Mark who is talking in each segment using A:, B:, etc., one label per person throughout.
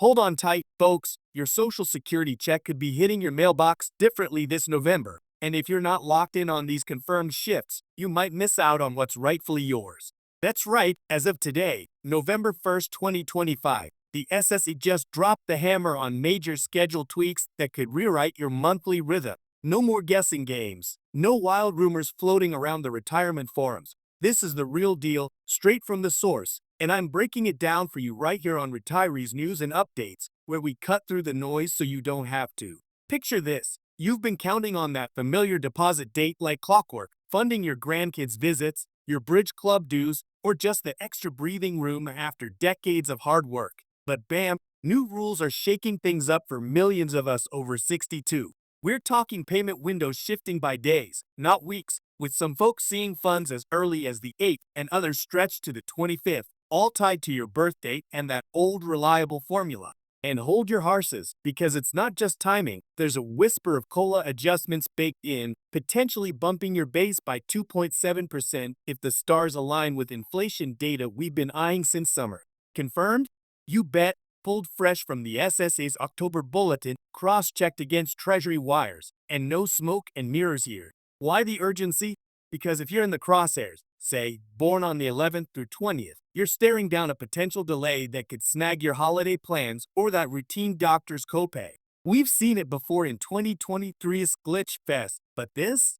A: Hold on tight, folks. Your Social Security check could be hitting your mailbox differently this November. And if you're not locked in on these confirmed shifts, you might miss out on what's rightfully yours. That's right, as of today, November 1st, 2025, the SSE just dropped the hammer on major schedule tweaks that could rewrite your monthly rhythm. No more guessing games. No wild rumors floating around the retirement forums. This is the real deal, straight from the source, and I'm breaking it down for you right here on Retirees News and Updates, where we cut through the noise so you don't have to. Picture this. You've been counting on that familiar deposit date like clockwork, funding your grandkids' visits, your bridge club dues, or just the extra breathing room after decades of hard work. But bam, new rules are shaking things up for millions of us over 62. We're talking payment windows shifting by days, not weeks, with some folks seeing funds as early as the 8th and others stretched to the 25th, all tied to your birth date and that old reliable formula. And hold your horses, because it's not just timing, there's a whisper of COLA adjustments baked in, potentially bumping your base by 2.7% if the stars align with inflation data we've been eyeing since summer. Confirmed? You bet. Pulled fresh from the SSA's October bulletin, cross-checked against Treasury wires, and no smoke and mirrors here. Why the urgency? Because if you're in the crosshairs, say, born on the 11th through 20th, you're staring down a potential delay that could snag your holiday plans or that routine doctor's copay. We've seen it before in 2023's Glitch Fest, but this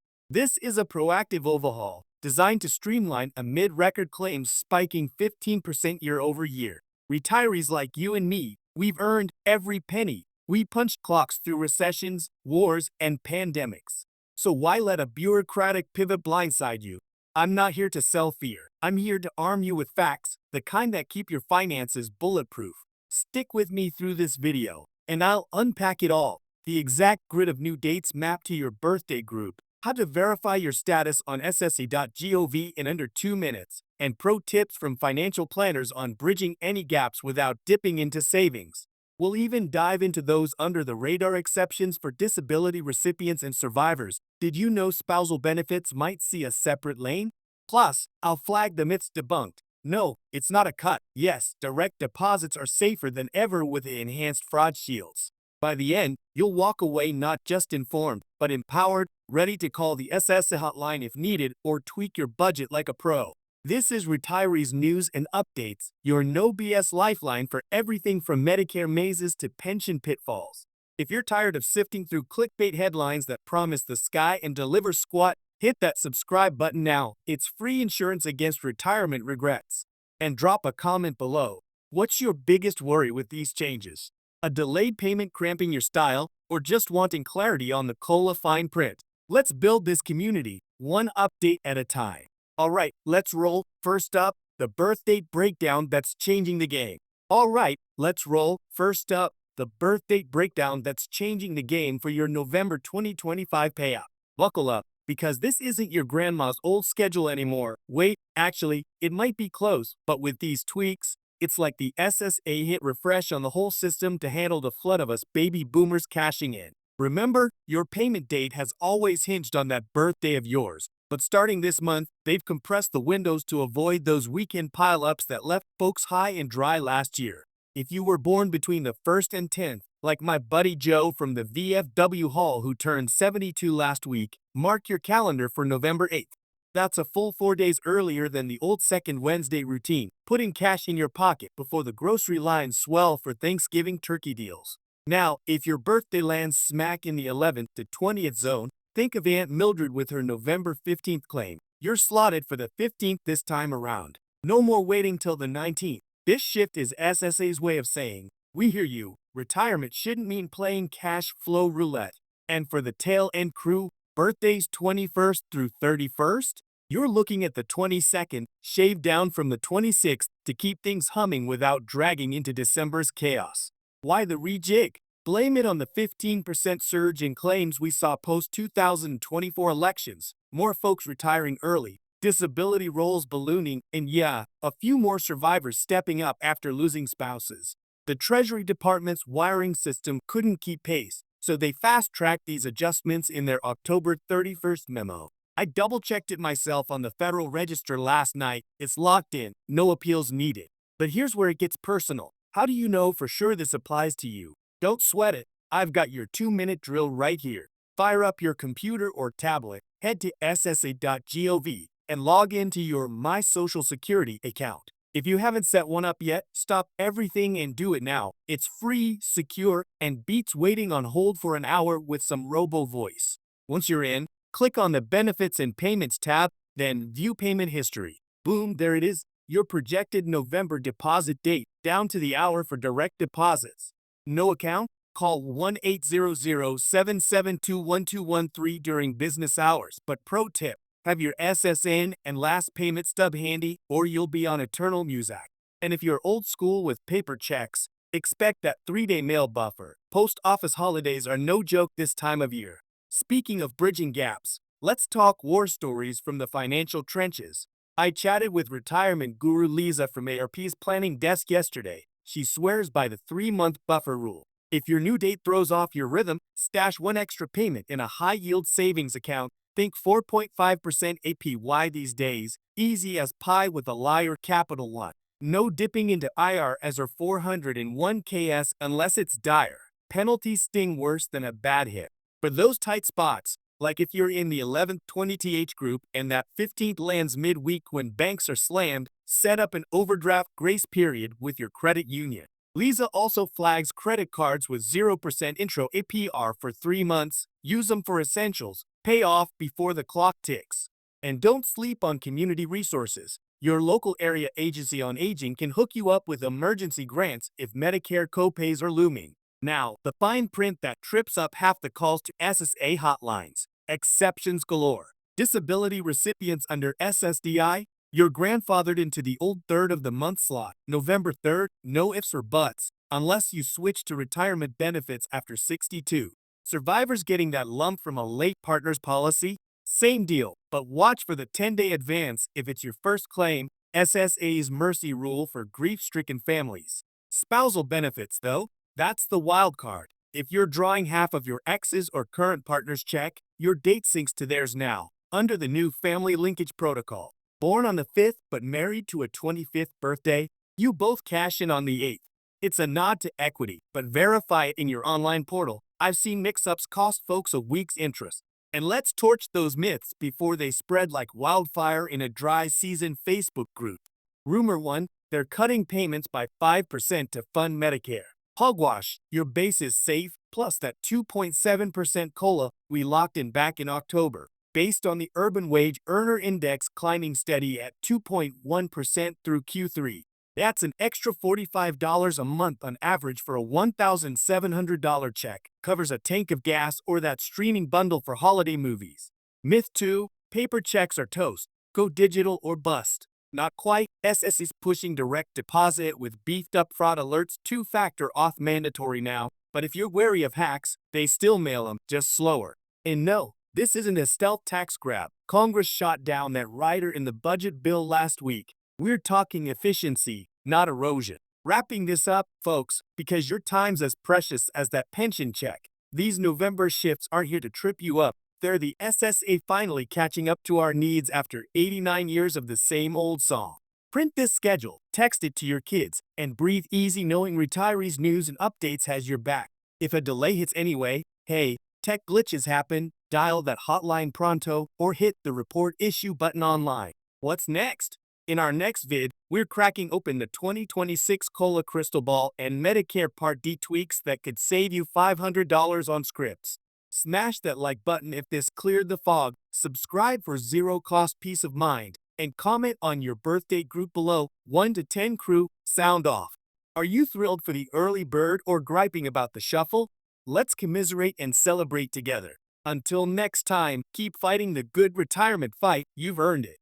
A: is a proactive overhaul designed to streamline amid record claims spiking 15% year over year. Retirees like you and me, we've earned every penny. We punched clocks through recessions, wars, and pandemics. So why let a bureaucratic pivot blindside you? I'm not here to sell fear. I'm here to arm you with facts, the kind that keep your finances bulletproof. Stick with me through this video, and I'll unpack it all. The exact grid of new dates mapped to your birthday group, how to verify your status on sse.gov in under 2 minutes, and pro tips from financial planners on bridging any gaps without dipping into savings. We'll even dive into those under-the-radar exceptions for disability recipients and survivors. Did you know spousal benefits might see a separate lane? Plus, I'll flag the myths debunked. No, it's not a cut. Yes, direct deposits are safer than ever with the enhanced fraud shields. By the end, you'll walk away not just informed, but empowered, ready to call the SSA hotline if needed or tweak your budget like a pro. This is Retirees News and Updates, your no BS lifeline for everything from Medicare mazes to pension pitfalls. If you're tired of sifting through clickbait headlines that promise the sky and deliver squat, hit that subscribe button now. It's free insurance against retirement regrets. And drop a comment below. What's your biggest worry with these changes? A delayed payment cramping your style, or just wanting clarity on the COLA fine print? Let's build this community, one update at a time. Alright, let's roll. First up, the birth date breakdown that's changing the game. Alright, let's roll. First up, the birth date breakdown that's changing the game for your November 2025 payout. Buckle up, because this isn't your grandma's old schedule anymore. Wait, actually, it might be close, but with these tweaks, it's like the SSA hit refresh on the whole system to handle the flood of us baby boomers cashing in. Remember, your payment date has always hinged on that birthday of yours. But starting this month, they've compressed the windows to avoid those weekend pile-ups that left folks high and dry last year. If you were born between the 1st and 10th, like my buddy Joe from the VFW Hall who turned 72 last week, mark your calendar for November 8th. That's a full 4 days earlier than the old second Wednesday routine, putting cash in your pocket before the grocery lines swell for Thanksgiving turkey deals. Now, if your birthday lands smack in the 11th to 20th zone, think of Aunt Mildred with her November 15th claim. You're slotted for the 15th this time around. No more waiting till the 19th. This shift is SSA's way of saying, we hear you, retirement shouldn't mean playing cash flow roulette. And for the tail end crew, birthdays 21st through 31st? You're looking at the 22nd, shaved down from the 26th to keep things humming without dragging into December's chaos. Why the rejig? Blame it on the 15% surge in claims we saw post-2024 elections, more folks retiring early, disability rolls ballooning, and yeah, a few more survivors stepping up after losing spouses. The Treasury Department's wiring system couldn't keep pace, so they fast-tracked these adjustments in their October 31st memo. I double-checked it myself on the Federal Register last night. It's locked in, no appeals needed. But here's where it gets personal. How do you know for sure this applies to you? Don't sweat it. I've got your 2-minute drill right here. Fire up your computer or tablet, head to ssa.gov, and log into your My Social Security account. If you haven't set one up yet, stop everything and do it now. It's free, secure, and beats waiting on hold for an hour with some robo-voice. Once you're in, click on the Benefits and Payments tab, then View Payment History. Boom, there it is. Your projected November deposit date, down to the hour for direct deposits. No account? Call 1-800-772-1213 during business hours. But pro tip, have your SSN and last payment stub handy or you'll be on eternal music. And if you're old school with paper checks, expect that 3-day mail buffer. Post office holidays are no joke this time of year. Speaking of bridging gaps, let's talk war stories from the financial trenches. I chatted with retirement guru Lisa from ARP's planning desk yesterday. She swears by the 3-month buffer rule. If your new date throws off your rhythm, stash one extra payment in a high-yield savings account. Think 4.5% APY these days, easy as pie with a liar capital one. No dipping into IRS or 401ks unless it's dire. Penalties sting worse than a bad hit. For those tight spots, like if you're in the 11th 20th group and that 15th lands midweek when banks are slammed, set up an overdraft grace period with your credit union. Lisa also flags credit cards with 0% intro APR for 3 months. Use them for essentials. Pay off before the clock ticks. And don't sleep on community resources. Your local area agency on aging can hook you up with emergency grants if Medicare copays are looming. Now, the fine print that trips up half the calls to SSA hotlines. Exceptions galore. Disability recipients under SSDI, you're grandfathered into the old third of the month slot, November 3rd, no ifs or buts, unless you switch to retirement benefits after 62. Survivors getting that lump from a late partner's policy? Same deal, but watch for the 10-day advance if it's your first claim, SSA's mercy rule for grief-stricken families. Spousal benefits, though, that's the wild card. If you're drawing half of your ex's or current partner's check, your date syncs to theirs now, under the new family linkage protocol. Born on the 5th but married to a 25th birthday, you both cash in on the 8th. It's a nod to equity, but verify it in your online portal. I've seen mix-ups cost folks a week's interest. And let's torch those myths before they spread like wildfire in a dry season Facebook group. Rumor 1, they're cutting payments by 5% to fund Medicare. Hogwash, your base is safe, plus that 2.7% COLA we locked in back in October, based on the Urban Wage Earner Index climbing steady at 2.1% through Q3. That's an extra $45 a month on average for a $1,700 check. Covers a tank of gas or that streaming bundle for holiday movies. Myth 2, paper checks are toast. Go digital or bust. Not quite. SS is pushing direct deposit with beefed up fraud alerts, 2-factor auth mandatory now. But if you're wary of hacks, they still mail them, just slower. And no, this isn't a stealth tax grab. Congress shot down that rider in the budget bill last week. We're talking efficiency, not erosion. Wrapping this up, folks, because your time's as precious as that pension check. These November shifts aren't here to trip you up. They're the SSA finally catching up to our needs after 89 years of the same old song. Print this schedule, text it to your kids, and breathe easy knowing Retirees News and Updates has your back. If a delay hits anyway, hey, tech glitches happen, dial that hotline pronto, or hit the report issue button online. What's next? In our next vid, we're cracking open the 2026 COLA crystal ball and Medicare Part D tweaks that could save you $500 on scripts. Smash that like button if this cleared the fog, subscribe for zero-cost peace of mind, and comment on your birthday group below. 1 to 10 crew, sound off. Are you thrilled for the early bird or griping about the shuffle? Let's commiserate and celebrate together. Until next time, keep fighting the good retirement fight. You've earned it.